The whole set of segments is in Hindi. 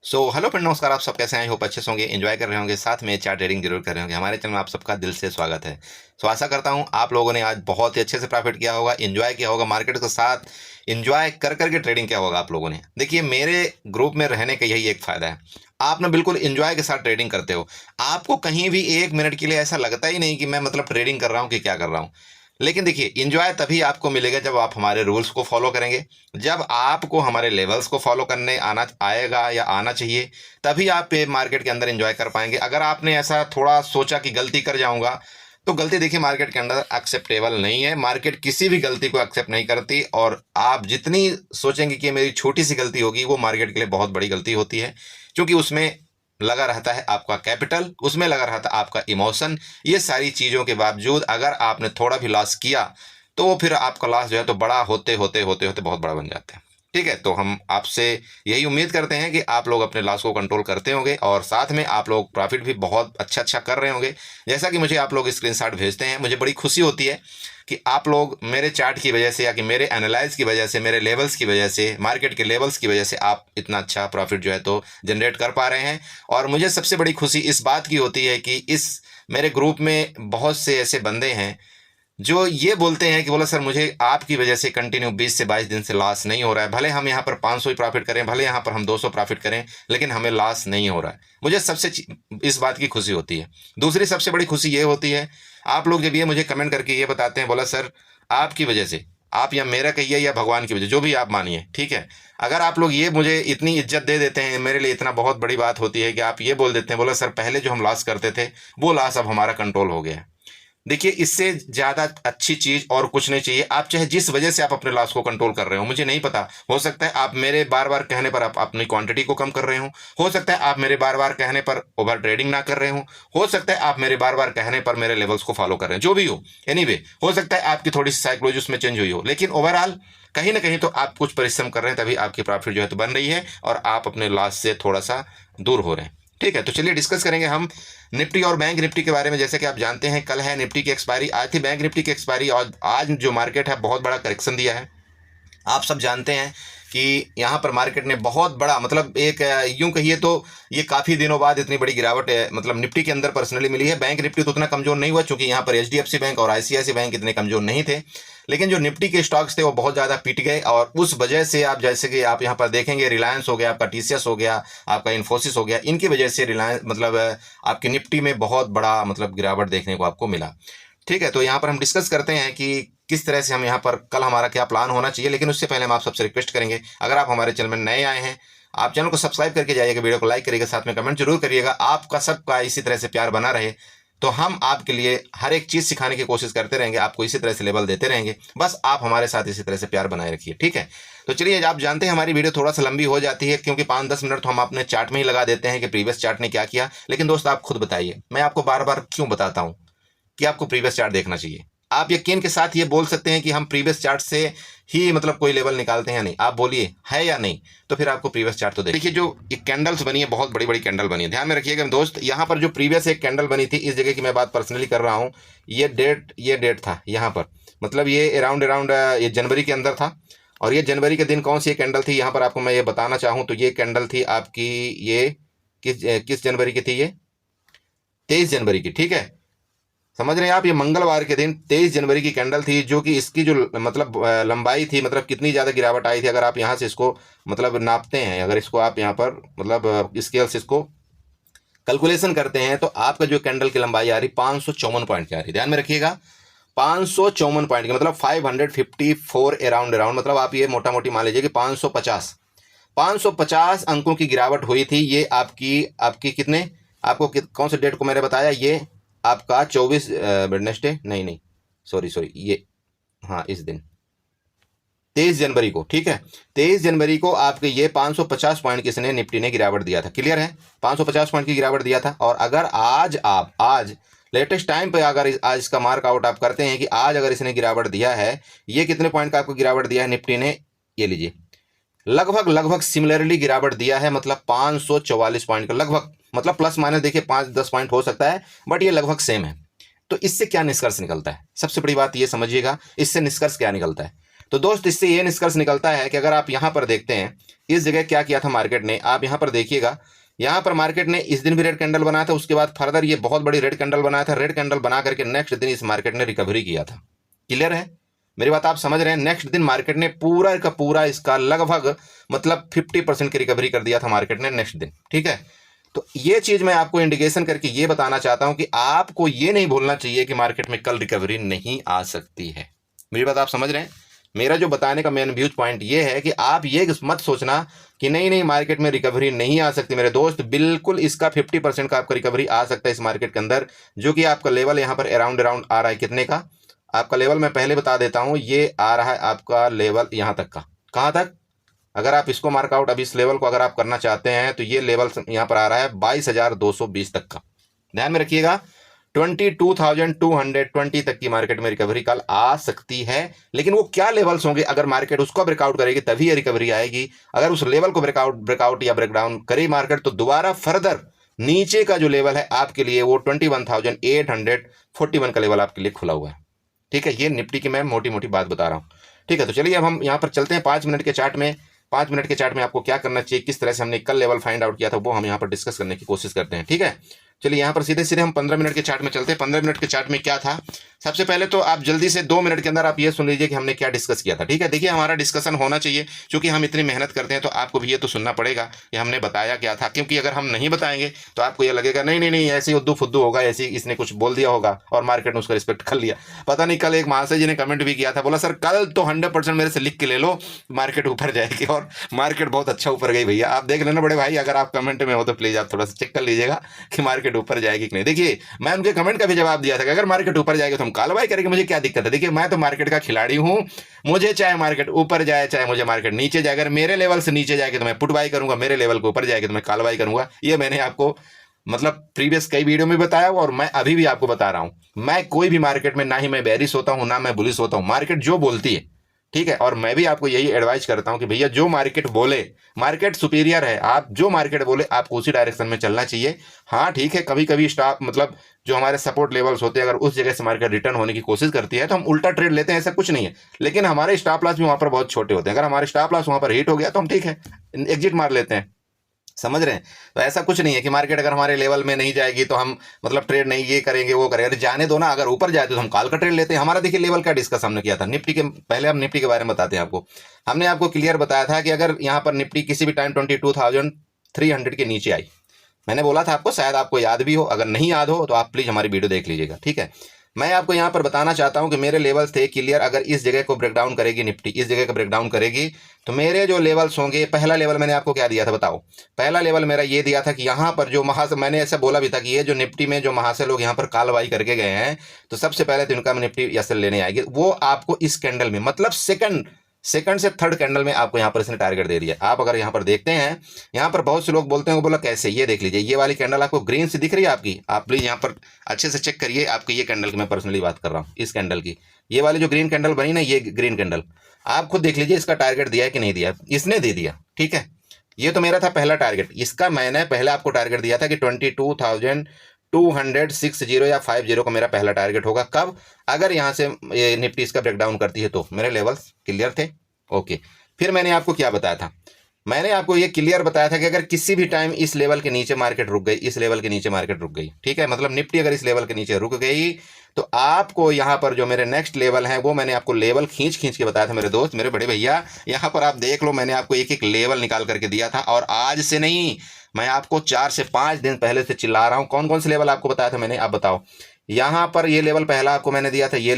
हेलो फ्रेंड, नमस्कार। आप सब कैसे हैं? होप अच्छे से होंगे, एंजॉय कर रहे होंगे, साथ में चार्ट ट्रेडिंग जरूर कर रहे होंगे। हमारे चैनल में आप सबका दिल से स्वागत है। आशा करता हूं आप लोगों ने आज बहुत ही अच्छे से प्रॉफिट किया होगा, एंजॉय किया होगा, मार्केट के साथ एंजॉय कर करके ट्रेडिंग किया होगा आप लोगों ने। देखिए, मेरे ग्रुप में रहने का यही एक फायदा है, आप ना बिल्कुल एंजॉय के साथ ट्रेडिंग करते हो। आपको कहीं भी एक मिनट के लिए ऐसा लगता ही नहीं कि मैं मतलब ट्रेडिंग कर रहा हूँ कि क्या कर रहा हूँ। लेकिन देखिए, इंजॉय तभी आपको मिलेगा जब आप हमारे रूल्स को फॉलो करेंगे, जब आपको हमारे लेवल्स को फॉलो करने आना आएगा या आना चाहिए, तभी आप ये मार्केट के अंदर एंजॉय कर पाएंगे। अगर आपने ऐसा थोड़ा सोचा कि गलती कर जाऊंगा, तो गलती देखिए मार्केट के अंदर एक्सेप्टेबल नहीं है। मार्केट किसी भी गलती को एक्सेप्ट नहीं करती, और आप जितनी सोचेंगे कि मेरी छोटी सी गलती होगी, वो मार्केट के लिए बहुत बड़ी गलती होती है, क्योंकि उसमें लगा रहता है आपका कैपिटल, उसमें लगा रहता है आपका इमोशन। ये सारी चीज़ों के बावजूद अगर आपने थोड़ा भी लॉस किया, तो वो फिर आपका लॉस जो है तो बड़ा होते होते होते होते बहुत बड़ा बन जाता है। ठीक है, तो हम आपसे यही उम्मीद करते हैं कि आप लोग अपने लॉस को कंट्रोल करते होंगे, और साथ में आप लोग प्रॉफिट भी बहुत अच्छा अच्छा कर रहे होंगे। जैसा कि मुझे आप लोग स्क्रीनशॉट भेजते हैं, मुझे बड़ी खुशी होती है कि आप लोग मेरे चार्ट की वजह से, या कि मेरे एनालाइज की वजह से, मेरे लेवल्स की वजह से, मार्केट के लेवल्स की वजह से आप इतना अच्छा प्रॉफिट जो है तो जनरेट कर पा रहे हैं। और मुझे सबसे बड़ी खुशी इस बात की होती है कि इस मेरे ग्रुप में बहुत से ऐसे बंदे हैं जो ये बोलते हैं कि बोला सर, मुझे आपकी वजह से कंटिन्यू 20 से 22 दिन से लॉस नहीं हो रहा है। भले हम यहाँ पर 500 ही प्रॉफिट करें, भले यहाँ पर हम 200 प्रॉफिट करें, लेकिन हमें लॉस नहीं हो रहा है। मुझे सबसे इस बात की खुशी होती है। दूसरी सबसे बड़ी खुशी ये होती है, आप लोग जब ये मुझे कमेंट करके ये बताते हैं, बोला सर आपकी वजह से, आप या मेरा कहिए या भगवान की वजह, जो भी आप मानिए, ठीक है, अगर आप लोग ये मुझे इतनी इज्जत दे देते हैं, मेरे लिए इतना बहुत बड़ी बात होती है कि आप ये बोल देते हैं, बोला सर पहले जो हम लॉस करते थे, वो लॉस अब हमारा कंट्रोल हो गया है। देखिए, इससे ज्यादा अच्छी चीज और कुछ नहीं चाहिए। आप चाहे जिस वजह से आप अपने लॉस को कंट्रोल कर रहे हो, मुझे नहीं पता, हो सकता है आप मेरे बार बार कहने पर आप अपनी क्वांटिटी को कम कर रहे हो सकता है आप मेरे बार बार कहने पर ओवर ट्रेडिंग ना कर रहे हो सकता है आप मेरे बार बार कहने पर मेरे लेवल्स को फॉलो कर रहे हैं, जो भी हो। एनीवे, हो सकता है आपकी थोड़ी सी साइकोलॉजी उसमें चेंज हुई हो, लेकिन ओवरऑल कहीं ना कहीं तो आप कुछ परिश्रम कर रहे हैं, तभी आपकी प्रॉफिट जो है तो बन रही है, और आप अपने लॉस से थोड़ा सा दूर हो रहे हैं। ठीक है, तो चलिए डिस्कस करेंगे हम निफ्टी और बैंक निफ्टी के बारे में। जैसे कि आप जानते हैं, कल है निफ्टी की एक्सपायरी, आज थी बैंक निफ्टी की एक्सपायरी, और आज जो मार्केट है बहुत बड़ा करेक्शन दिया है। आप सब जानते हैं कि यहाँ पर मार्केट ने बहुत बड़ा, मतलब एक यूं कहिए तो ये काफ़ी दिनों बाद इतनी बड़ी गिरावट है, मतलब निफ्टी के अंदर पर्सनली मिली है। बैंक निफ्टी तो उतना कमजोर नहीं हुआ, चूंकि यहाँ पर एचडीएफसी बैंक और आईसीआईसी बैंक इतने कमजोर नहीं थे, लेकिन जो निफ्टी के स्टॉक्स थे वो बहुत ज़्यादा पिट गए, और उस वजह से आप जैसे कि आप यहाँ पर देखेंगे, रिलायंस हो गया, आपका टीसीएस हो गया, आपका इन्फोसिस हो गया, इनकी वजह से रिलायंस मतलब आपकी निफ्टी में बहुत बड़ा मतलब गिरावट देखने को आपको मिला। ठीक है, तो यहाँ पर हम डिस्कस करते हैं कि किस तरह से हम यहाँ पर कल हमारा क्या प्लान होना चाहिए। लेकिन उससे पहले हम आप सबसे रिक्वेस्ट करेंगे, अगर आप हमारे चैनल में नए आए हैं, आप चैनल को सब्सक्राइब करके जाइएगा, वीडियो को लाइक करिएगा, साथ में कमेंट जरूर करिएगा। आपका सबका इसी तरह से प्यार बना रहे, तो हम आपके लिए हर एक चीज़ सिखाने की कोशिश करते रहेंगे, आपको इसी तरह से लेवल देते रहेंगे। बस आप हमारे साथ इसी तरह से प्यार बनाए रखिए, ठीक है। तो चलिए, आप जानते हैं हमारी वीडियो थोड़ा सा लंबी हो जाती है, क्योंकि 5-10 मिनट तो हम अपने चार्ट में ही लगा देते हैं कि प्रीवियस चार्ट ने क्या किया। लेकिन दोस्त, आप खुद बताइए, मैं आपको बार बार क्यों बताता हूँ कि आपको प्रीवियस चार्ट देखना चाहिए। आप यकीन के साथ ये बोल सकते हैं कि हम प्रीवियस चार्ट से ही मतलब कोई लेवल निकालते हैं या नहीं? आप बोलिए है या नहीं, तो फिर आपको प्रीवियस चार्ट तो देखिए। जो एक कैंडल्स बनी है, बहुत बड़ी बड़ी कैंडल बनी है, ध्यान में रखिएगा दोस्त। यहाँ पर जो प्रीवियस एक कैंडल बनी थी, इस जगह की मैं बात पर्सनली कर रहा हूँ, ये डेट था यहाँ पर, मतलब ये अराउंड अराउंड ये जनवरी के अंदर था। और ये जनवरी के दिन कौन सी कैंडल थी, यहाँ पर आपको मैं ये बताना चाहूँ तो ये कैंडल थी आपकी, ये किस जनवरी की थी? ये 23 जनवरी की, ठीक है, समझ रहे हैं आप। ये मंगलवार के दिन 23 जनवरी की कैंडल थी, जो कि इसकी जो मतलब लंबाई थी, मतलब कितनी ज़्यादा गिरावट आई थी, अगर आप यहाँ से इसको मतलब नापते हैं, अगर इसको आप यहाँ पर मतलब स्केल से इसको कैलकुलेशन करते हैं, तो आपका जो कैंडल की लंबाई आ रही 554 पॉइंट की आ रही। ध्यान में रखिएगा, 554 पॉइंट की, मतलब 554 अराउंड अराउंड, मतलब आप ये मोटा मोटी मान लीजिए कि 550 अंकों की गिरावट हुई थी। ये आपकी आपकी कितने, आपको कौन से डेट को मैंने बताया, ये आपका 24 वेडनेसडे, नहीं सॉरी ये, हाँ इस दिन 23 जनवरी को, ठीक है, 23 जनवरी को आपके ये 550 पॉइंट किसने, निफ्टी ने गिरावट दिया था। क्लियर है, 550 पॉइंट की गिरावट दिया था। और अगर आज लेटेस्ट टाइम पे अगर आज इसका मार्क आउट आप करते हैं कि आज अगर इसने गिरावट दिया है, ये कितने पॉइंट का आपको गिरावट दिया है निफ्टी ने, ये लीजिए, लगभग सिमिलरली गिरावट दिया है, मतलब 544 पॉइंट का लगभग, मतलब प्लस माइनस देखिए 5-10 पॉइंट हो सकता है, बट ये लगभग सेम है। तो इससे क्या निष्कर्ष निकलता है, सबसे बड़ी बात ये समझिएगा, इससे निष्कर्ष क्या निकलता है। तो दोस्त इससे ये निष्कर्ष निकलता है कि अगर आप यहाँ पर देखते हैं इस जगह क्या किया था मार्केट ने, आप यहाँ पर देखिएगा, यहाँ पर मार्केट ने इस दिन भी रेड कैंडल बनाया था, उसके बाद फर्दर ये बहुत बड़ी रेड कैंडल बनाया था। रेड कैंडल बना करके नेक्स्ट दिन इस मार्केट ने रिकवरी किया था। क्लियर है मेरी बात, आप समझ रहे हैं? नेक्स्ट दिन मार्केट ने पूरा का पूरा इसका लगभग मतलब 50% की रिकवरी कर दिया था मार्केट ने नेक्स्ट दिन। ठीक है, तो ये चीज मैं आपको इंडिकेशन करके ये बताना चाहता हूं कि आपको ये नहीं भूलना चाहिए कि मार्केट में कल रिकवरी नहीं आ सकती है। मेरी बात आप समझ रहे हैं? मेरा जो बताने का मेन व्यूज पॉइंट ये है कि आप ये मत सोचना कि नहीं मार्केट में रिकवरी नहीं आ सकती। मेरे दोस्त, बिल्कुल इसका 50% का आपका रिकवरी आ सकता है इस मार्केट के अंदर, जो कि आपका लेवल यहाँ पर अराउंड आ रहा है कितने का। आपका लेवल मैं पहले बता देता हूं, ये आ रहा है आपका लेवल यहाँ तक का। कहाँ तक? अगर आप इसको मार्कआउट अभी इस लेवल को अगर आप करना चाहते हैं तो ये लेवल यहाँ पर आ रहा है 22,220 तक का। ध्यान में रखिएगा, 22,220 तक की मार्केट में रिकवरी कल आ सकती है। लेकिन वो क्या लेवल्स होंगे, अगर मार्केट उसको ब्रेकआउट करेगी तभी ये रिकवरी आएगी। अगर उस लेवल को ब्रेकआउट या ब्रेकडाउन करे मार्केट तो दोबारा फर्दर नीचे का जो लेवल है आपके लिए वो 21,841 का लेवल आपके लिए खुला हुआ है। ठीक है, ये निफ्टी की मैं मोटी मोटी बात बता रहा हूँ। ठीक है, तो चलिए अब हम यहाँ पर चलते हैं 5 मिनट के चार्ट में। 5 मिनट के चार्ट में आपको क्या करना चाहिए, किस तरह से हमने कल लेवल फाइंड आउट किया था, वो हम यहाँ पर डिस्कस करने की कोशिश करते हैं। ठीक है, चलिए यहाँ पर सीधे सीधे हम 15 मिनट के चार्ट में चलते हैं। 15 मिनट के चार्ट में क्या था, सबसे पहले तो आप जल्दी से 2 मिनट के अंदर आप ये सुन लीजिए कि हमने क्या डिस्कस किया था। ठीक है, देखिए हमारा डिस्कशन होना चाहिए, क्योंकि हम इतनी मेहनत करते हैं तो आपको भी ये तो सुनना पड़ेगा कि हमने बताया क्या था। क्योंकि अगर हम नहीं बताएंगे तो आपको ये लगेगा नहीं ऐसे ही उद्दू फुद्दू होगा, ऐसे इसने कुछ बोल दिया होगा और मार्केट ने उसका रिस्पेक्ट कर लिया। पता नहीं, कल एक महाशय जी ने कमेंट भी किया था, बोला सर कल तो 100% मेरे से लिख के ले लो मार्केट ऊपर जाएगी, और मार्केट बहुत अच्छा ऊपर गई। भैया आप देख लेना बड़े भाई, अगर आप कमेंट में हो तो प्लीज आप थोड़ा सा चेक कर लीजिएगा कि मार्केट ऊपर जाएगी कि नहीं। देखिए मैं उनके कमेंट का भी जवाब दिया था कि अगर मार्केट ऊपर जाएगी तो हम कालवाई करेंगे, मुझे क्या दिक्कत है। देखिए मैं तो मार्केट का खिलाड़ी हूं, मुझे चाहे मार्केट ऊपर जाए चाहे मुझे मार्केट नीचे जाए, अगर मेरे लेवल से नीचे जाएगी तो मैं पुट बाई करूंगा, मेरे लेवल को ऊपर जाएगी तो मैं कालवाई करूंगा। ये मैंने आपको मतलब प्रीवियस कई वीडियो में बताया और मैं अभी भी आपको बता रहा हूं। मैं कोई भी मार्केट में ना ही मैं बेरिश होता हूं ना मैं बुलिश होता हूं, मार्केट जो बोलती है। ठीक है, और मैं भी आपको यही एडवाइस करता हूं कि भैया जो मार्केट बोले, मार्केट सुपीरियर है, आप जो मार्केट बोले आपको उसी डायरेक्शन में चलना चाहिए। हाँ ठीक है, कभी कभी स्टॉप मतलब जो हमारे सपोर्ट लेवल्स होते हैं, अगर उस जगह से मार्केट रिटर्न होने की कोशिश करती है तो हम उल्टा ट्रेड लेते हैं, ऐसा कुछ नहीं है। लेकिन हमारे स्टॉप लॉस भी वहां पर बहुत छोटे होते हैं, अगर हमारे स्टॉप लॉस वहां पर हिट हो गया तो हम ठीक है एग्जिट मार लेते हैं। समझ रहे हैं? तो ऐसा कुछ नहीं है कि मार्केट अगर हमारे लेवल में नहीं जाएगी तो हम मतलब ट्रेड नहीं ये करेंगे वो करेंगे, जाने दो ना। अगर ऊपर जाए तो हम कॉल का ट्रेड लेते हैं। हमारा देखिए लेवल का डिस्कस हमने किया था निफ्टी के, पहले हम निफ्टी के बारे में बताते हैं आपको। हमने आपको क्लियर बताया था कि अगर यहाँ पर निफ्टी किसी भी टाइम 22,300 के नीचे आई, मैंने बोला था आपको, शायद आपको याद भी हो, अगर नहीं याद हो तो आप प्लीज हमारी वीडियो देख लीजिएगा। ठीक है, मैं आपको यहाँ पर बताना चाहता हूँ कि मेरे लेवल्स थे क्लियर। अगर इस जगह को ब्रेकडाउन करेगी निफ्टी, इस जगह का ब्रेकडाउन करेगी तो मेरे जो लेवल्स होंगे, पहला लेवल मैंने आपको क्या दिया था बताओ? पहला लेवल मेरा ये दिया था कि यहाँ पर जो महाशय, मैंने ऐसा बोला भी था कि ये जो निफ्टी में जो महाशय लोग यहाँ पर कालवाई करके गए हैं तो सबसे पहले तो इनका निफ्टी एसएल लेने आएगी। वो आपको इस कैंडल में मतलब सेकंड से थर्ड कैंडल में आपको यहाँ पर इसने टारगेट दे दिया। आप अगर यहाँ पर देखते हैं, यहाँ पर बहुत से लोग बोलते हैं, वो बोला कैसे, ये देख लीजिए, ये वाली कैंडल आपको ग्रीन से दिख रही है आपकी, आप प्लीज यहाँ पर अच्छे से चेक करिए। आपकी ये कैंडल की मैं पर्सनली बात कर रहा हूँ, इस कैंडल की, ये वाली जो ग्रीन कैंडल बनी ना, ये ग्रीन कैंडल आप खुद देख लीजिए, इसका टारगेट दिया है कि नहीं दिया, इसने दे दिया। ठीक है, ये तो मेरा था पहला टारगेट, इसका मैंने पहले आपको टारगेट दिया था कि 22,260 या 50 का मेरा पहला टारगेट होगा। कब? अगर यहाँ से निफ्टी इसका ब्रेकडाउन करती है तो मेरे लेवल्स क्लियर थे। ओके, फिर मैंने आपको क्या बताया था? मैंने आपको ये क्लियर बताया था कि अगर किसी भी टाइम इस लेवल के नीचे मार्केट रुक गई, इस लेवल के नीचे मार्केट रुक गई, ठीक है, मतलब निफ्टी अगर इस लेवल के नीचे रुक गई तो आपको यहाँ पर जो मेरे नेक्स्ट लेवल हैं वो मैंने आपको लेवल खींच के बताया था मेरे दोस्त, मेरे बड़े भैया। यहाँ पर आप देख लो, मैंने आपको एक एक लेवल निकाल करके दिया था, और आज से नहीं, मैं आपको 4 से 5 दिन पहले से चिल्ला रहा हूँ। कौन कौन से लेवल आपको बताया था मैंने, आप बताओ? यहाँ पर ये लेवल पहला आपको मैंने दिया था, ये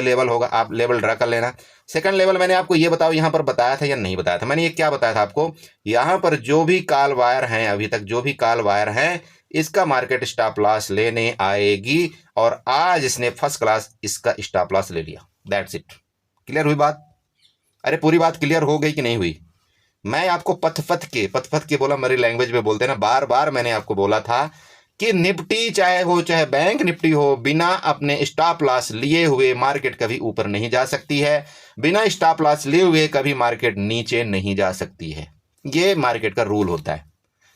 लेवल होगा, आप लेवल ड्रा कर लेना। सेकंड लेवल मैंने आपको ये बताओ यहाँ पर बताया था या नहीं बताया था? मैंने ये क्या बताया था आपको, यहाँ पर जो भी कॉल वायर हैं, अभी तक जो भी कॉल वायर हैं, इसका मार्केट स्टॉप लॉस लेने आएगी, और आज इसने फर्स्ट क्लास इसका स्टॉप लॉस ले लिया। That's it. क्लियर हुई बात? अरे पूरी बात क्लियर हो गई कि नहीं हुई? मैं आपको पथ के बोला, मेरी लैंग्वेज में बोलते हैं ना, बार बार मैंने आपको बोला था कि निफ्टी चाहे बैंक निफ्टी हो, बिना अपने स्टॉप लॉस लिए हुए मार्केट कभी ऊपर नहीं जा सकती है, बिना स्टॉप लॉस लिए हुए कभी मार्केट नीचे नहीं जा सकती है। ये मार्केट का रूल होता है,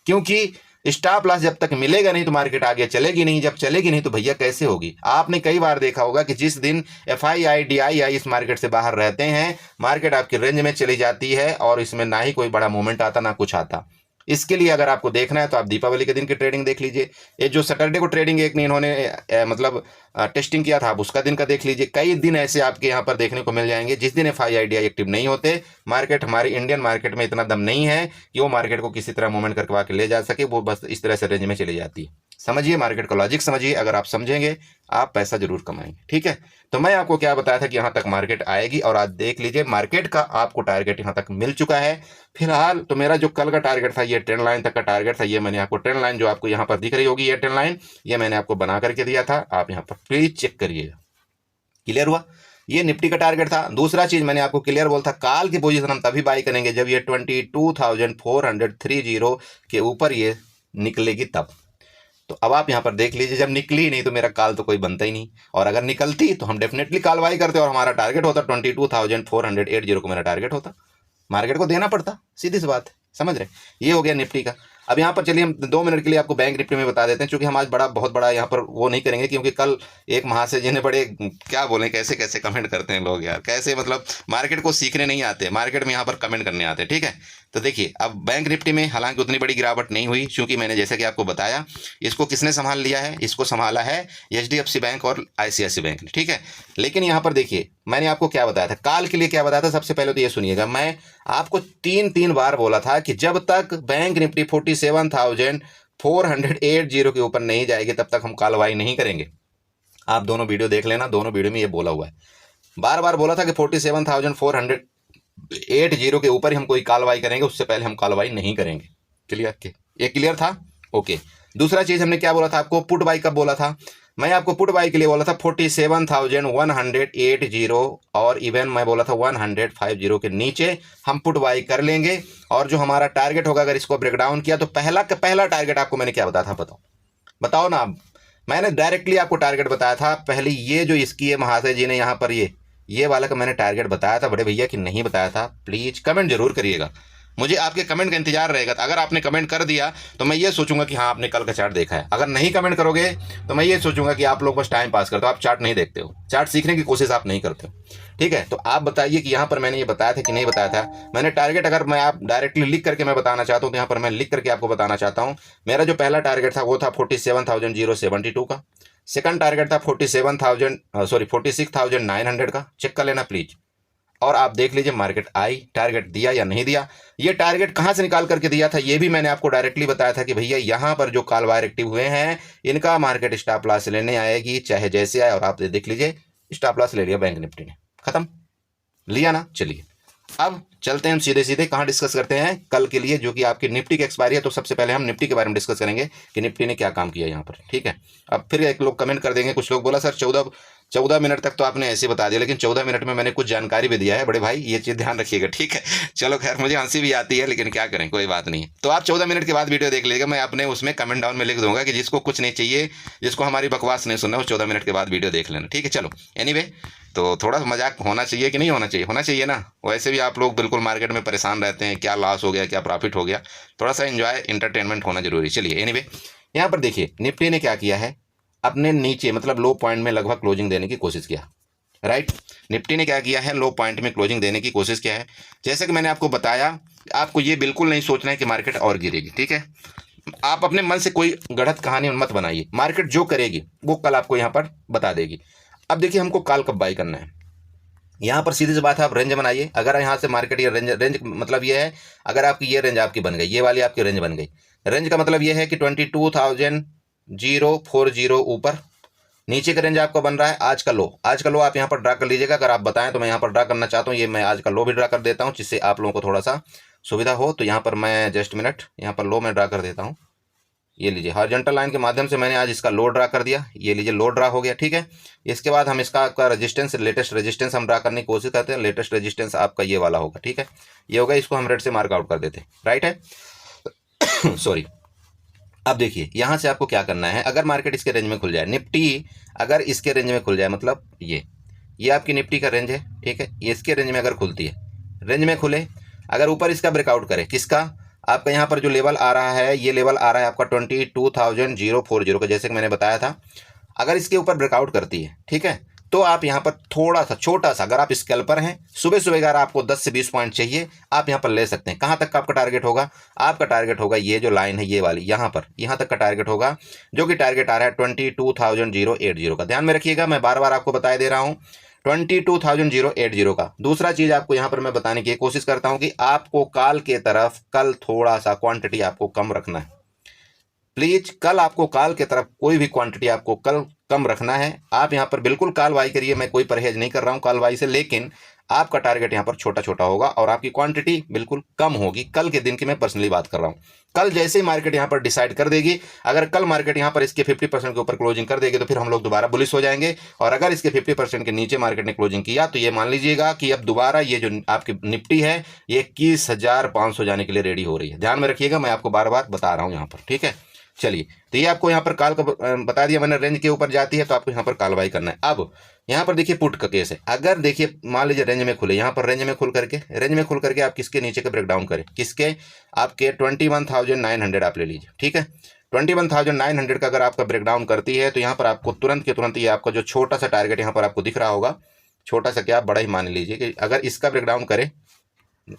क्योंकि स्टॉप लॉस जब तक मिलेगा नहीं तो मार्केट आगे चलेगी नहीं, जब चलेगी नहीं तो भैया कैसे होगी। आपने कई बार देखा होगा कि जिस दिन FII DII इस मार्केट से बाहर रहते हैं, मार्केट आपकी रेंज में चली जाती है और इसमें ना ही कोई बड़ा मूवमेंट आता ना कुछ आता। इसके लिए अगर आपको देखना है तो आप दीपावली के दिन की ट्रेडिंग देख लीजिए। ये जो सैटरडे को ट्रेडिंग एक ने इन्होंने मतलब टेस्टिंग किया था, आप उसका दिन का देख लीजिए। कई दिन ऐसे आपके यहाँ पर देखने को मिल जाएंगे जिस दिन FII DII एक्टिव नहीं होते। मार्केट, हमारी इंडियन मार्केट में इतना दम नहीं है कि वो मार्केट को किसी तरह मूवमेंट करवा के ले जा सके, वो बस इस तरह से रेंज में चली जाती है। समझिए मार्केट का लॉजिक समझिए, अगर आप समझेंगे आप पैसा जरूर कमाएंगे। ठीक है, तो मैं आपको क्या बताया था कि यहाँ तक मार्केट आएगी, और आज देख लीजिए मार्केट का आपको टारगेट यहाँ तक मिल चुका है। फिलहाल तो मेरा जो कल का टारगेट था, ये ट्रेंड लाइन तक का टारगेट था, ये मैंने आपको ट्रेंड लाइन जो आपको यहाँ पर दिख रही होगी, ये ट्रेंड लाइन, ये मैंने आपको बना करके दिया था। आप यहाँ पर प्लीज चेक करिएगा। क्लियर हुआ? ये निफ्टी का टारगेट था। दूसरा चीज मैंने आपको क्लियर बोला था, काल की पोजीशन हम तभी बाई करेंगे जब ये 22,430 के ऊपर ये निकलेगी तब। तो अब आप यहाँ पर देख लीजिए, जब निकली नहीं तो मेरा काल तो कोई बनता ही नहीं, और अगर निकलती तो हम डेफिनेटली काल बाई करते और हमारा टारगेट होता 22,480 को मेरा टारगेट होता, मार्केट को देना पड़ता। सीधी सी बात है, समझ रहे? ये हो गया निफ्टी का। अब यहाँ पर चलिए हम 2 मिनट के लिए आपको बैंक निफ्टी में बता देते हैं, क्योंकि हम आज बहुत बड़ा यहाँ पर वो नहीं करेंगे, क्योंकि कल एक महाशय जी ने बड़े क्या बोले, कैसे कैसे कमेंट करते हैं लोग यार, कैसे मतलब मार्केट को सीखने नहीं आते, मार्केट में यहाँ पर कमेंट करने आते हैं। ठीक है, तो देखिए अब बैंक निफ्टी में हालांकि उतनी बड़ी गिरावट नहीं हुई, क्योंकि मैंने जैसे कि आपको बताया, इसको किसने संभाल लिया है, इसको संभाला है HDFC बैंक और ICICI बैंक ने। ठीक है, लेकिन यहाँ पर देखिए मैंने आपको क्या बताया था, काल के लिए क्या बताया था। सबसे पहले तो ये सुनिएगा, मैं आपको तीन बार बोला था कि जब तक बैंक निफ्टी 47,480 के ऊपर नहीं जाएगी तब तक हम कालवाई नहीं करेंगे। आप दोनों वीडियो देख लेना, दोनों वीडियो में ये बोला हुआ है। बार बार बोला था कि 47,480 के ऊपर ही हम कोई कालवाई करेंगे, उससे पहले हम कालवाई नहीं करेंगे। क्लियर? ये क्लियर था? ओके। दूसरा चीज हमने क्या बोला था आपको, पुट बाई कब बोला था? मैं आपको पुट बाई के लिए बोला था 47,180 और इवन मैं बोला था 150 के नीचे हम पुट बाई कर लेंगे। और जो हमारा टारगेट होगा, अगर इसको ब्रेकडाउन किया तो पहला टारगेट आपको मैंने क्या बताया था, बताओ ना। अब मैंने डायरेक्टली आपको टारगेट बताया था, पहले ये जो इसकी है महाशय जी ने यहाँ पर ये वाला का मैंने टारगेट बताया था बड़े भैया कि नहीं बताया था? प्लीज कमेंट जरूर करिएगा, मुझे आपके कमेंट का इंतजार रहेगा। अगर आपने कमेंट कर दिया तो मैं ये सोचूंगा कि हाँ आपने कल का चार्ट देखा है। अगर नहीं कमेंट करोगे तो मैं ये सोचूंगा कि आप लोग बस टाइम पास करते हो, आप चार्ट नहीं देखते हो, चार्ट सीखने की कोशिश आप नहीं करते हो। ठीक है, तो आप बताइए कि यहाँ पर मैंने ये बताया था कि नहीं बताया था। मैंने टारगेट, अगर मैं आप डायरेक्टली लिख करके मैं बताना चाहता हूँ तो यहाँ पर मैं लिख करके आपको बताना चाहता हूँ। मेरा जो पहला टारगेट था वो था 47,072 का। सेकंड टारगेट था 46,900 का। चेक कर लेना प्लीज, और आप देख लीजिए मार्केट आई, टारगेट दिया या नहीं दिया। ये टारगेट कहां से निकाल करके दिया था ये भी मैंने आपको डायरेक्टली बताया था कि भैया यहां पर जो कॉल वायर एक्टिव हुए हैं इनका मार्केट स्टॉप लॉस लेने आएगी, चाहे जैसे आए। और आप देख लीजिए स्टॉप लॉस ले लिया बैंक निफ्टी ने, खत्म, लिया ना। चलिए अब चलते हैं हम सीधे कहां डिस्कस करते हैं कल के लिए, जो कि आपकी निफ्टी की एक्सपायरी है। तो सबसे पहले हम निफ्टी के बारे में डिस्कस करेंगे कि निफ्टी ने क्या काम किया यहाँ पर। ठीक है, अब फिर एक लोग कमेंट कर देंगे, कुछ लोग बोला सर 14 मिनट तक तो आपने ऐसे बता दिया, लेकिन 14 मिनट में मैंने कुछ जानकारी भी दिया है बड़े भाई, ये चीज़ ध्यान रखिएगा। ठीक है, चलो खैर मुझे हंसी भी आती है, लेकिन क्या करें, कोई बात नहीं। तो आप 14 मिनट के बाद वीडियो देख लीजिएगा, मैं अपने उसमें कमेंट डाउन में लिख दूंगा कि जिसको कुछ नहीं चाहिए, जिसको हमारी बकवास नहीं सुनना, वो 14 मिनट के बाद वीडियो देख लेना। ठीक है, चलो एनीवे, तो थोड़ा मजाक होना चाहिए कि नहीं होना चाहिए? होना चाहिए ना। वैसे भी आप लोग बिल्कुल मार्केट में परेशान रहते हैं, क्या लॉस हो गया, क्या प्रॉफिट हो गया, थोड़ा सा एंजॉय, इंटरटेनमेंट होना जरूरी। चलिए एनीवे, यहाँ पर देखिए निफ्टी ने क्या किया है, अपने नीचे मतलब लो पॉइंट में लगभग क्लोजिंग देने की कोशिश किया। राइट, निफ्टी ने क्या किया है, लो पॉइंट में क्लोजिंग देने की कोशिश किया है। जैसे कि मैंने आपको बताया, आपको ये बिल्कुल नहीं सोचना है कि मार्केट और गिरेगी। ठीक है, आप अपने मन से कोई गढ़त कहानी मत बनाइए, मार्केट जो करेगी वो कल आपको यहाँ पर बता देगी। अब देखिए हमको कॉल कब बाई करना है, यहाँ पर सीधी सी बात है, आप रेंज बनाइए। अगर यहाँ से मार्केट ये रेंज मतलब ये है, अगर आपकी ये रेंज आपकी बन गई, ये वाली आपकी रेंज बन गई, रेंज का मतलब ये है कि 22,040 ऊपर, नीचे का रेंज आपका बन रहा है आज का लो। आज का लो आप यहाँ पर ड्रा कर लीजिएगा। अगर आप बताएं तो मैं यहाँ पर ड्रा करना चाहता हूँ, ये मैं आज का लो भी ड्रा कर देता हूँ जिससे आप लोगों को थोड़ा सा सुविधा हो। तो यहाँ पर मैं जस्ट मिनट, यहाँ पर लो मैं ड्रा कर देता हूँ। ये लीजिए, हॉरिजॉन्टल लाइन के माध्यम से मैंने आज इसका लो ड्रा कर दिया। ये लीजिए, लो ड्रा हो गया। ठीक है, इसके बाद हम इसका आपका रेजिस्टेंस, लेटेस्ट रेजिस्टेंस हम ड्रा करने की कोशिश करते हैं। लेटेस्ट रेजिस्टेंस आपका ये वाला होगा। ठीक है, ये होगा, इसको हम रेड से मार्क आउट कर देते हैं। राइट है, सॉरी। अब देखिए यहाँ से आपको क्या करना है, अगर मार्केट इसके रेंज में खुल जाए, निफ्टी अगर इसके रेंज में खुल जाए, मतलब ये आपकी निफ्टी का रेंज है। ठीक है, ये इसके रेंज में अगर खुलती है, रेंज में खुले, अगर ऊपर इसका ब्रेकआउट करे, किसका, आपका यहाँ पर जो लेवल आ रहा है, ये लेवल आ रहा है आपका 22,040 का, जैसे कि मैंने बताया था। अगर इसके ऊपर ब्रेकआउट करती है, ठीक है, तो आप यहाँ पर थोड़ा सा छोटा सा, अगर आप स्कैल्पर हैं, सुबह सुबह अगर आपको 10 से 20 पॉइंट चाहिए, आप यहाँ पर ले सकते हैं। कहाँ तक का आपका टारगेट होगा? आपका टारगेट होगा ये जो लाइन है, ये वाली, यहाँ पर, यहाँ तक का टारगेट होगा, जो कि टारगेट आ रहा है 22,080 का। ध्यान में रखिएगा, मैं बार बार आपको बताया दे रहा हूँ 22,080 का। दूसरा चीज आपको यहाँ पर मैं बताने की कोशिश करता हूँ कि आपको कल के तरफ, कल थोड़ा सा क्वांटिटी आपको कम रखना है। प्लीज कल आपको कॉल की तरफ कोई भी क्वांटिटी आपको कल कम रखना है। आप यहाँ पर बिल्कुल कॉल बाई करिए, मैं कोई परहेज नहीं कर रहा हूँ कॉल बाई से, लेकिन आपका टारगेट यहाँ पर छोटा छोटा होगा और आपकी क्वांटिटी बिल्कुल कम होगी। कल के दिन की मैं पर्सनली बात कर रहा हूँ। कल जैसे ही मार्केट यहाँ पर डिसाइड कर देगी, अगर कल मार्केट यहाँ पर इसके 50% के ऊपर क्लोजिंग कर देगी तो फिर हम लोग दोबारा बुलिश हो जाएंगे, और अगर इसके 50% के नीचे मार्केट ने क्लोजिंग किया तो ये मान लीजिएगा कि अब दोबारा ये जो आपकी निफ्टी है ये 21,500 जाने के लिए रेडी हो रही है। ध्यान में रखिएगा, मैं आपको बार बार बता रहा हूँ यहाँ पर, ठीक है। चलिए, तो ये आपको यहाँ पर कॉल का बता दिया मैंने, रेंज के ऊपर जाती है तो आपको यहाँ पर कॉल बाई करना है। अब यहाँ पर देखिए पुट का केस है। अगर देखिए मान लीजिए रेंज में खुले, यहाँ पर रेंज में खुल करके आप किसके नीचे का ब्रेकडाउन करें, किसके, आपके 21,900 आप ले लीजिए, ठीक है। 21,900 का अगर आपका ब्रेकडाउन करती है तो यहाँ पर आपको तुरंत के तुरंत ये आपका जो छोटा सा टारगेट यहाँ पर आपको दिख रहा होगा, छोटा सा क्या बड़ा ही मान लीजिए कि अगर इसका ब्रेकडाउन करे,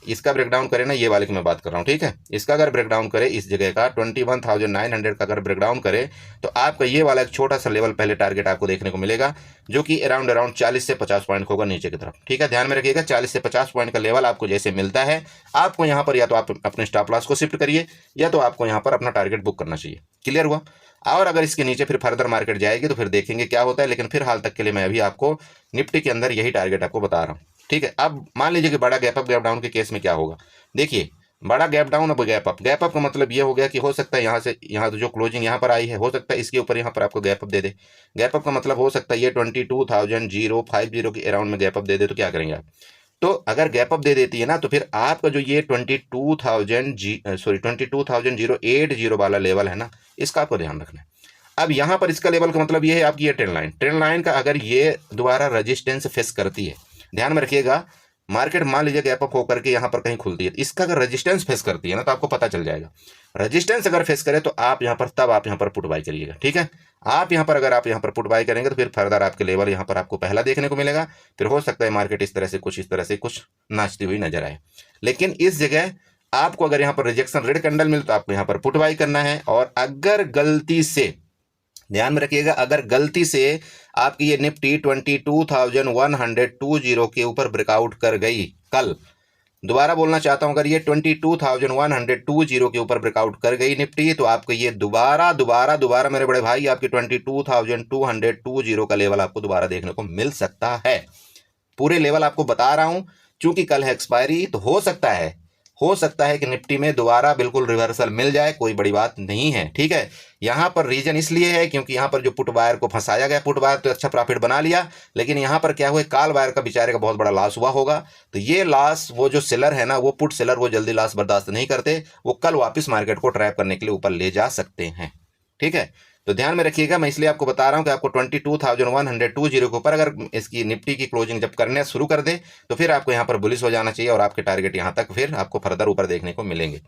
इसका ब्रेकडाउन करे ना, ये वाले की मैं बात कर रहा हूँ, ठीक है। इसका अगर ब्रेकडाउन करे, इस जगह का 21,900 का अगर ब्रेकडाउन करे तो आपका ये वाला एक छोटा सा लेवल पहले टारगेट आपको देखने को मिलेगा, जो कि अराउंड 40 से 50 पॉइंट होगा नीचे की तरफ, ठीक है। ध्यान में रखिएगा, 40 से 50 पॉइंट का लेवल आपको जैसे मिलता है, आपको यहाँ पर या तो आप अपने स्टॉप लॉस को शिफ्ट करिए या तो आपको यहाँ पर अपना टारगेट बुक करना चाहिए। क्लियर हुआ? और अगर इसके नीचे फिर फर्दर मार्केट जाएगी तो फिर देखेंगे क्या होता है, लेकिन फिर हाल तक के लिए मैं अभी आपको निफ्टी के अंदर यही टारगेट आपको बता रहा हूँ, ठीक है। अब मान लीजिए कि बड़ा गैप अप गैप डाउन के केस में क्या होगा। देखिए, बड़ा गैप डाउन अब गैप अप का मतलब ये हो गया कि हो सकता है यहाँ से यहाँ जो क्लोजिंग यहाँ पर आई है, हो सकता है इसके ऊपर यहाँ पर आपको गैप अप दे दे। गैप अप का मतलब हो सकता है ये 22,050 के अराउंड में गैप अप दे दे, तो क्या करेंगे आप? तो अगर गैप अप दे देती है ना, तो फिर आपका जो ये 22,080 वाला लेवल है ना, इसका आपको ध्यान रखना है। अब यहाँ पर इसका लेवल का मतलब ये है आपकी ये ट्रेंड लाइन का अगर ये दोबारा रेजिस्टेंस फेस करती है, ध्यान में रखिएगा, मार्केट मान लीजिए गैप अप होकर के यहाँ पर कहीं खुलती है, इसका अगर रेजिस्टेंस फेस करती है ना तो आपको पता चल जाएगा। रेजिस्टेंस अगर फेस करे तो आप यहाँ पर, तब आप यहाँ पर पुट बाई करिएगा, ठीक है। आप यहाँ पर, अगर आप यहाँ पर पुट बाई करेंगे तो फिर फर्दर आपके लेवल यहाँ पर आपको पहला देखने को मिलेगा, फिर हो सकता है मार्केट इस तरह से कुछ नाचती हुई नजर आए। लेकिन इस जगह आपको अगर यहाँ पर रिजेक्शन रेड कैंडल मिले तो आपको यहाँ पर पुट बाई करना है। और अगर गलती से, ध्यान में रखिएगा, अगर गलती से आपकी ये निफ्टी 22,120 के ऊपर ब्रेकआउट कर गई कल, दोबारा बोलना चाहता हूं, अगर ये 22,120 के ऊपर ब्रेकआउट कर गई निफ्टी तो आपको ये दोबारा मेरे बड़े भाई आपकी 22,220 का लेवल आपको दोबारा देखने को मिल सकता है। पूरे लेवल आपको बता रहा हूं, चूंकि कल है एक्सपायरी, तो हो सकता है कि निफ्टी में दोबारा बिल्कुल रिवर्सल मिल जाए, कोई बड़ी बात नहीं है, ठीक है। यहाँ पर रीजन इसलिए है क्योंकि यहाँ पर जो पुट बायर को फंसाया गया, पुट बायर तो अच्छा प्रॉफिट बना लिया, लेकिन यहाँ पर क्या हुआ, कॉल बायर का बेचारे का बहुत बड़ा लॉस हुआ होगा। तो ये लॉस, वो जो सेलर है ना, वो पुट सेलर, वो जल्दी लॉस बर्दाश्त नहीं करते, वो कल वापस मार्केट को ट्रैप करने के लिए ऊपर ले जा सकते हैं, ठीक है। तो ध्यान में रखिएगा, मैं इसलिए आपको बता रहा हूं कि आपको 22,120 के ऊपर अगर इसकी निफ्टी की क्लोजिंग जब करने शुरू कर दे तो फिर आपको यहां पर बुलिश हो जाना चाहिए और आपके टारगेट यहां तक फिर आपको फर्दर ऊपर देखने को मिलेंगे।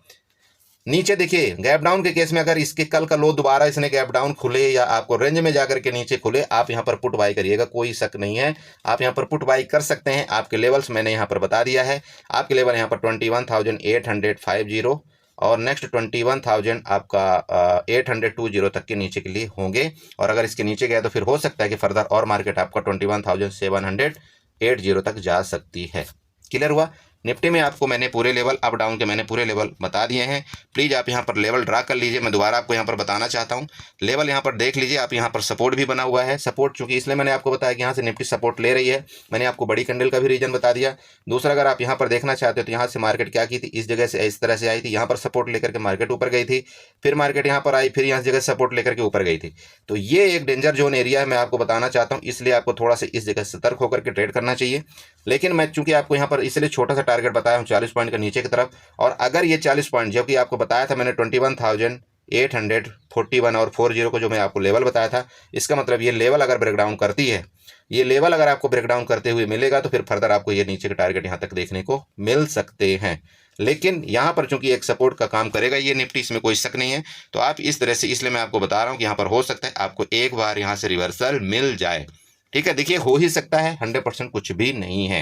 नीचे देखिए, गैप डाउन के केस में अगर इसके कल का लो दोबारा इसने गैप डाउन खुले या आपको रेंज में जाकर के नीचे खुले, आप यहां पर पुट बाई करिएगा, कोई शक नहीं है, आप यहां पर पुट बाई कर सकते हैं। आपके लेवल्स मैंने यहां पर बता दिया है, आपके लेवल यहां पर 21,850 और नेक्स्ट 21,000 आपका 820 तक के नीचे के लिए होंगे। और अगर इसके नीचे गया तो फिर हो सकता है कि फर्दर और मार्केट आपका 21,780 तक जा सकती है। क्लियर हुआ? निफ्टी में आपको मैंने पूरे लेवल अप डाउन के मैंने पूरे लेवल बता दिए हैं। प्लीज़ आप यहाँ पर लेवल ड्रा कर लीजिए। मैं दोबारा आपको यहाँ पर बताना चाहता हूँ, लेवल यहाँ पर देख लीजिए आप, यहाँ पर सपोर्ट भी बना हुआ है। सपोर्ट चूंकि इसलिए मैंने आपको बताया कि यहाँ से निफ्टी सपोर्ट ले रही है, मैंने आपको बड़ी कैंडल का भी रीजन बता दिया। दूसरा, अगर आप यहाँ पर देखना चाहते हो तो यहाँ से मार्केट क्या की थी, इस जगह से इस तरह से आई थी, यहाँ पर सपोर्ट लेकर के मार्केट ऊपर गई थी, फिर मार्केट यहाँ पर आई, फिर यहाँ जगह सपोर्ट लेकर के ऊपर गई थी। तो ये एक डेंजर जोन एरिया है, मैं आपको बताना चाहता हूँ, इसलिए आपको थोड़ा सा इस जगह सतर्क होकर के ट्रेड करना चाहिए। लेकिन मैं चूंकि आपको यहाँ पर इसलिए छोटा सा टारगेट बताया हूँ 40 पॉइंट का नीचे की तरफ, और अगर ये 40 पॉइंट जो कि आपको बताया था मैंने 21,841 और 40 को जो मैं आपको लेवल बताया था, इसका मतलब ये लेवल अगर ब्रेकडाउन करती है, ये लेवल अगर आपको ब्रेकडाउन करते हुए मिलेगा तो फिर फर्दर आपको ये नीचे के टारगेट यहाँ तक देखने को मिल सकते हैं। लेकिन यहाँ पर चूंकि एक सपोर्ट का काम करेगा ये निफ्टी, इसमें कोई शक नहीं है। तो आप इस तरह से, इसलिए मैं आपको बता रहा हूँ कि यहाँ पर हो सकता है आपको एक बार यहाँ से रिवर्सल मिल जाए। ठीक है, देखिए हो ही सकता है, 100% कुछ भी नहीं है।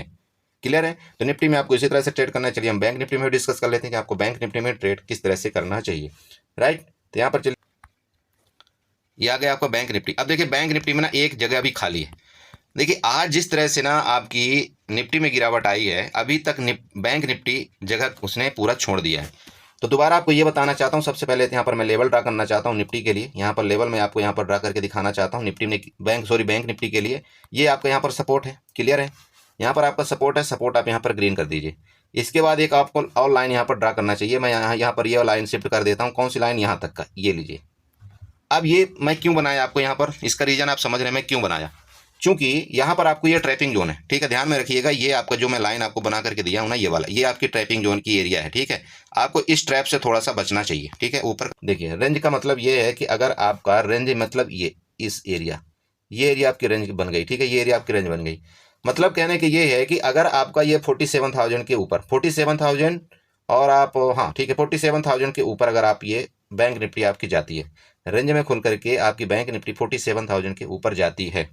क्लियर है? तो निफ्टी में आपको इसी तरह से ट्रेड करना चाहिए। हम बैंक निफ्टी में डिस्कस कर लेते हैं कि आपको बैंक निफ्टी में ट्रेड किस तरह से करना चाहिए। राइट, तो यहाँ पर चलिए, ये आ गया आपका बैंक निफ्टी। अब देखिए बैंक निफ्टी में ना एक जगह भी खाली है। देखिए आज जिस तरह से ना आपकी निफ्टी में गिरावट आई है, अभी तक बैंक निफ्टी जगह उसने पूरा छोड़ दिया है। तो दोबारा आपको ये बताना चाहता हूँ, सबसे पहले यहाँ पर मैं लेवल ड्रा करना चाहता हूँ निफ्टी के लिए। यहाँ पर लेवल मैं आपको यहाँ पर ड्रा करके दिखाना चाहता हूँ निफ्टी में, बैंक निफ्टी के लिए। ये आपका यहाँ पर सपोर्ट है। क्लियर है? यहाँ पर आपका सपोर्ट है, सपोर्ट आप यहाँ पर ग्रीन कर दीजिए। इसके बाद एक आपको और लाइन यहाँ पर ड्रा करना चाहिए। मैं यहाँ पर ये लाइन शिफ्ट कर देता हूँ। कौन सी लाइन? यहाँ तक का, ये लीजिए। अब ये मैं क्यों बनाया आपको यहाँ पर, इसका रीजन आप समझ रहे हैं मैं क्यों बनाया। क्योंकि यहाँ पर आपको ये ट्रैपिंग जोन है। ठीक है, ध्यान में रखिएगा, ये आपका जो मैं लाइन आपको बना करके दिया हूँ ना, ये वाला, ये आपकी ट्रैपिंग जोन की एरिया है। ठीक है, आपको इस ट्रैप से थोड़ा सा बचना चाहिए। ठीक है, ऊपर देखिए रेंज का मतलब ये है कि अगर आपका रेंज मतलब ये इस एरिया, ये एरिया आपकी रेंज बन गई। ठीक है, ये एरिया आपकी रेंज बन गई। मतलब कहने की ये है कि अगर आपका ये 47,000 के ऊपर, 47,000 और आप, हाँ ठीक है, 47,000 के ऊपर अगर आप ये बैंक निफ्टी आपकी जाती है, रेंज में खुल करके आपकी बैंक निफ्टी 47,000 के ऊपर जाती है,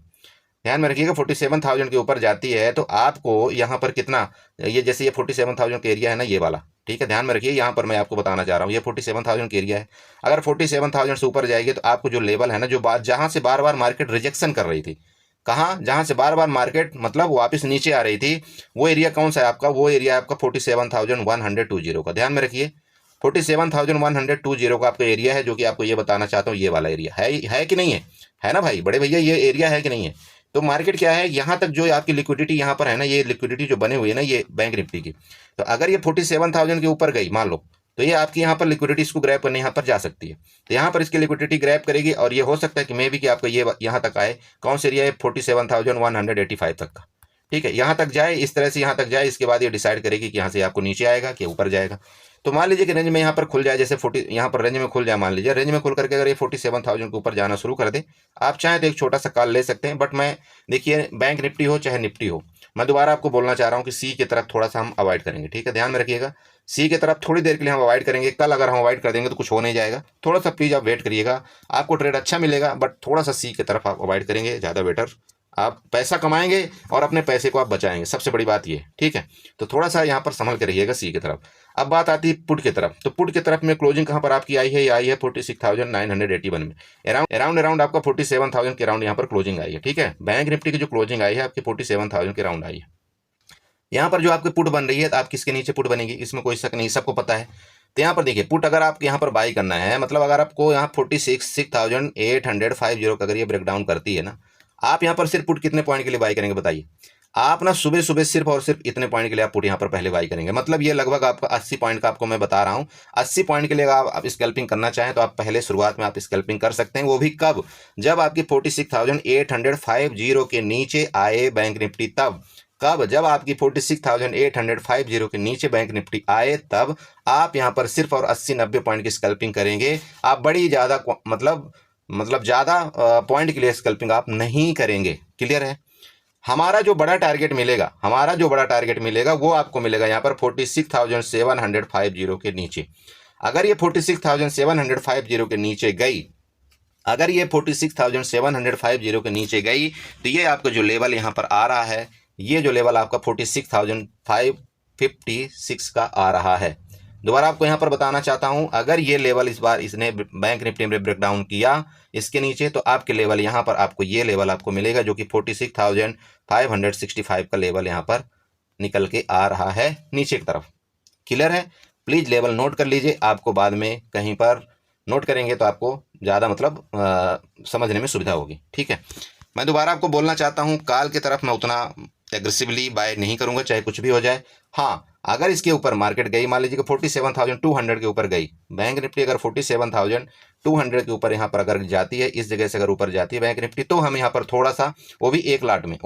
ध्यान में रखिएगा 47,000 के ऊपर जाती है, तो आपको यहाँ पर कितना, ये जैसे ये 47,000 का एरिया है ना, ये वाला। ठीक है, ध्यान में रखिए, यहाँ पर मैं आपको बताना चाह रहा हूँ ये 47,000 का एरिया है। अगर 47,000 से ऊपर जाएगी तो आपको जो लेवल है ना, जो बात जहाँ से बार बार मार्केट रिजेक्शन कर रही थी, कहाँ, जहाँ से बार बार मार्केट मतलब वापस नीचे आ रही थी, वो एरिया कौन सा है आपका? वो एरिया आपका 47,120 का। ध्यान में रखिए 47,120 का आपका एरिया है, जो कि आपको ये बताना चाहता हूँ, ये वाला एरिया है कि नहीं है? है ना भाई बड़े भैया, ये एरिया है कि नहीं है? तो मार्केट क्या है, यहाँ तक जो आपकी लिक्विडिटी यहाँ पर है ना, ये लिक्विडिटी जो बनी हुई है ना ये बैंक निफ्टी की, तो अगर ये 47,000 के ऊपर गई मान लो, तो ये आपकी यहाँ पर लिक्विडिटी इसको ग्रैब करने यहाँ पर जा सकती है। तो यहाँ पर इसकी लिक्विडिटी ग्रैब करेगी और ये हो सकता है कि मे भी कि आपका ये यहाँ तक आए। कौन सा एरिया है? 47,185 तक का। ठीक है, यहाँ तक जाए, इस तरह से यहाँ तक जाए, इसके बाद ये डिसाइड करेगी कि यहाँ से आपको नीचे आएगा कि ऊपर जाएगा। तो मान लीजिए कि रेंज में यहाँ पर खुल जाए, जैसे 40, यहाँ पर रेंज में खुल जाए, मान लीजिए रेंज में खुल करके अगर ये 47,000 के ऊपर जाना शुरू कर दे, आप चाहें तो एक छोटा सा कॉल ले सकते हैं। बट मैं देखिए बैंक निफ्टी हो चाहे निफ्टी हो, मैं दोबारा आपको बोलना चाह रहा हूँ कि सी की तरफ थोड़ा सा हम अवॉइड करेंगे। ठीक है, ध्यान में रखिएगा, सी की तरफ थोड़ी देर के लिए हम अवॉइड करेंगे। कल अगर हम अवॉइड कर देंगे तो कुछ हो नहीं जाएगा, थोड़ा सा प्लीज आप वेट करिएगा, आपको ट्रेड अच्छा मिलेगा, बट थोड़ा सा सी की तरफ आप अवॉइड करेंगे, ज़्यादा बेटर। आप पैसा कमाएंगे और अपने पैसे को आप बचाएंगे, सबसे बड़ी बात ये। ठीक है, तो थोड़ा सा यहाँ पर संभल के रहिएगा सी की तरफ। अब बात आती है पुट की तरफ, तो पुट की तरफ में क्लोजिंग कहाँ पर आपकी आई है? ये आई है 46,981 में, अराउंड आपका 47,000 के अराउंड यहाँ पर क्लोजिंग आई है। ठीक है, बैंक निफ्टी की जो क्लोजिंग आई है आपकी 47,000 के अराउंड आई है। यहाँ पर जो आपकी पुट बन रही है, तो आप किसके नीचे पुट बनेगी, इसमें कोई शक नहीं, सबको पता है। तो यहाँ पर देखिए पुट अगर आप यहाँ पर बाई करना है, मतलब अगर आपको यहाँ 46,850 का अगर ये ब्रेकडाउन करती है ना, आप यहाँ पर सिर्फ पुट कितने पॉइंट के लिए बाई करेंगे बताइए? आप ना सुबह सुबह सिर्फ और सिर्फ इतने पॉइंट के लिए आप पुट यहाँ पर पहले बाई करेंगे। मतलब ये लगभग आपका 80 पॉइंट का आपको मैं बता रहा हूँ। 80 पॉइंट के लिए आप स्कैल्पिंग करना चाहें तो आप पहले शुरुआत में आप स्कैल्पिंग कर सकते हैं। वो भी कब? जब आपकी 46,850 के नीचे आए बैंक निफ्टी, तब। कब? जब आपकी 46,850 के नीचे बैंक निफ्टी आए, तब आप यहाँ पर सिर्फ और 80-90 पॉइंट की स्कैल्पिंग करेंगे। आप बड़ी ज़्यादा मतलब ज़्यादा पॉइंट के लिए स्कैल्पिंग आप नहीं करेंगे। क्लियर है? हमारा जो बड़ा टारगेट मिलेगा वो आपको मिलेगा यहाँ पर 46,750 के नीचे। अगर ये 46,750 के नीचे गई, अगर ये 46,750 के नीचे गई, तो ये आपका जो लेवल यहाँ पर आ रहा है, ये जो लेवल आपका 46,556 का आ रहा है। दोबारा आपको यहाँ पर बताना चाहता हूँ, अगर ये लेवल इस बार इसने बैंक निफ्टी में ब्रेकडाउन किया इसके नीचे, तो आपके लेवल यहाँ पर आपको ये लेवल आपको मिलेगा, जो कि 46,565 का लेवल यहाँ पर निकल के आ रहा है नीचे की तरफ। क्लियर है? प्लीज़ लेवल नोट कर लीजिए, आपको बाद में कहीं पर नोट करेंगे तो आपको ज़्यादा मतलब समझने में सुविधा होगी। ठीक है, मैं दोबारा आपको बोलना चाहता हूँ, काल की तरफ मैं उतना एग्रेसिवली बाय नहीं करूंगा, चाहे कुछ भी हो जाए। हाँ, अगर इसके ऊपर मार्केट गई, मान लीजिए कि 47,200 के ऊपर गई बैंक निफ्टी, अगर 47,200 के ऊपर यहाँ पर अगर जाती है, इस जगह से अगर ऊपर जाती है बैंक निफ्टी, तो हम यहाँ पर थोड़ा सा, वो भी एक लाट में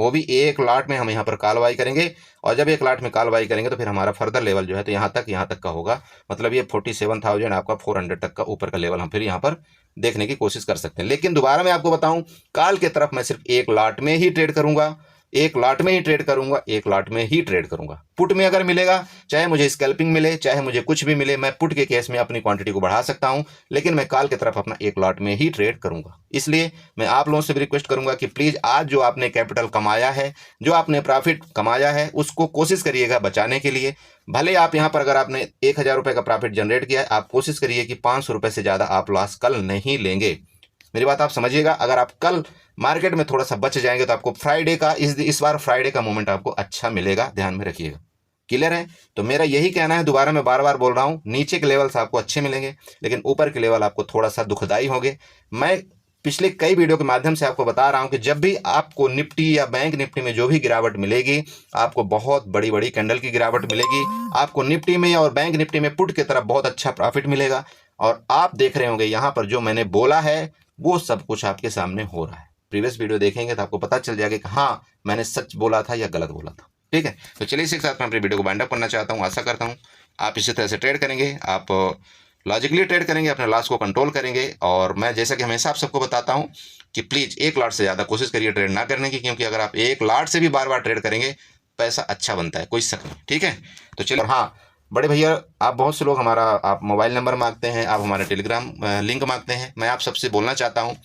हम यहाँ पर कॉल बाई करेंगे। और जब एक लाट में कॉल बाई करेंगे तो फिर हमारा फर्दर लेवल जो है तो यहाँ तक का होगा। मतलब ये 47,000 आपका 400 तक का ऊपर का लेवल हम फिर यहाँ पर देखने की कोशिश कर सकते हैं। लेकिन दोबारा मैं आपको बताऊं, कॉल की तरफ मैं सिर्फ एक लाट में ही ट्रेड करूंगा। एक लॉट में ही ट्रेड करूंगा, एक लॉट में ही ट्रेड करूंगा। पुट में अगर मिलेगा, चाहे मुझे स्कैल्पिंग मिले, चाहे मुझे कुछ भी मिले, मैं पुट के केस में अपनी क्वांटिटी को बढ़ा सकता हूं, लेकिन मैं कॉल की तरफ अपना एक लॉट में ही ट्रेड करूंगा। इसलिए मैं आप लोगों से भी रिक्वेस्ट करूंगा कि प्लीज आज जो आपने कैपिटल कमाया है, जो आपने प्रॉफिट कमाया है, उसको कोशिश करिएगा बचाने के लिए। भले आप यहां पर अगर आपने 1000 रुपए का प्रॉफिट जनरेट किया है, आप कोशिश करिए कि 500 रुपए से ज्यादा आप लॉस कल नहीं लेंगे। मेरी बात आप समझिएगा। अगर आप कल मार्केट में थोड़ा सा बच जाएंगे तो आपको फ्राइडे का इस बार फ्राइडे का मोमेंट आपको अच्छा मिलेगा, ध्यान में रखिएगा। क्लियर है? तो मेरा यही कहना है, दोबारा मैं बार बार बोल रहा हूं, नीचे के लेवल्स आपको अच्छे मिलेंगे, लेकिन ऊपर के लेवल आपको थोड़ा सा दुखदाई होंगे। मैं पिछले कई वीडियो के माध्यम से आपको बता रहा हूं कि जब भी आपको निफ्टी या बैंक निफ्टी में जो भी गिरावट मिलेगी, आपको बहुत बड़ी बड़ी कैंडल की गिरावट मिलेगी। आपको निफ्टी में और बैंक निफ्टी में पुट की तरफ बहुत अच्छा प्रॉफिट मिलेगा। और आप देख रहे होंगे यहां पर जो मैंने बोला है वो सब कुछ आपके सामने हो रहा है। प्रीवियस वीडियो देखेंगे तो आपको पता चल जाएगा कि हाँ मैंने सच बोला था या गलत बोला था। ठीक है, तो चलिए इसी के साथ मैं अपनी वीडियो को बाइंड अप करना चाहता हूँ। आशा करता हूँ आप इसी तरह से ट्रेड करेंगे, आप लॉजिकली ट्रेड करेंगे, अपने लॉस को कंट्रोल करेंगे। और मैं जैसा कि हमेशा आप सबको बताता हूँ कि प्लीज एक लॉट से ज़्यादा कोशिश करिए ट्रेड ना करने की, क्योंकि अगर आप एक लॉट से भी बार बार ट्रेड करेंगे पैसा अच्छा बनता है, कोई शक नहीं। ठीक है, तो चलिए। और हाँ बड़े भैया, आप बहुत से लोग हमारा आप मोबाइल नंबर मांगते हैं, आप हमारा टेलीग्राम लिंक मांगते हैं। मैं आप सबसे बोलना चाहता हूँ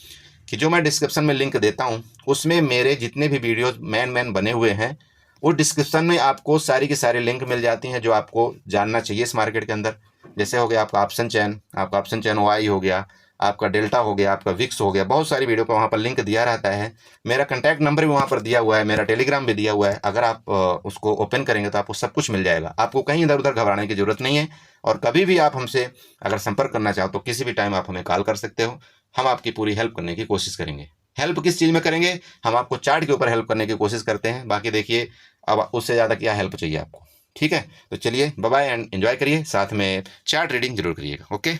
कि जो मैं डिस्क्रिप्शन में लिंक देता हूँ उसमें मेरे जितने भी वीडियोस मैन बने हुए हैं, वो डिस्क्रिप्शन में आपको सारी की सारी लिंक मिल जाती हैं जो आपको जानना चाहिए इस मार्केट के अंदर। जैसे हो गया आपका ऑप्शन चैन OI हो गया, आपका डेल्टा हो गया, आपका विक्स हो गया, बहुत सारी वीडियो का वहाँ पर लिंक दिया रहता है। मेरा कॉन्टैक्ट नंबर भी वहाँ पर दिया हुआ है, मेरा टेलीग्राम भी दिया हुआ है। अगर आप उसको ओपन करेंगे तो आपको सब कुछ मिल जाएगा, आपको कहीं इधर उधर घबराने की जरूरत नहीं है। और कभी भी आप हमसे अगर संपर्क करना चाहो तो किसी भी टाइम आप हमें कॉल कर सकते हो, हम आपकी पूरी हेल्प करने की कोशिश करेंगे। हेल्प किस चीज़ में करेंगे? हम आपको चार्ट के ऊपर हेल्प करने की कोशिश करते हैं, बाकी देखिए अब उससे ज़्यादा क्या हेल्प चाहिए आपको। ठीक है, तो चलिए बाय बाय एंड एंजॉय करिए, साथ में चार्ट रीडिंग जरूर करिएगा। ओके।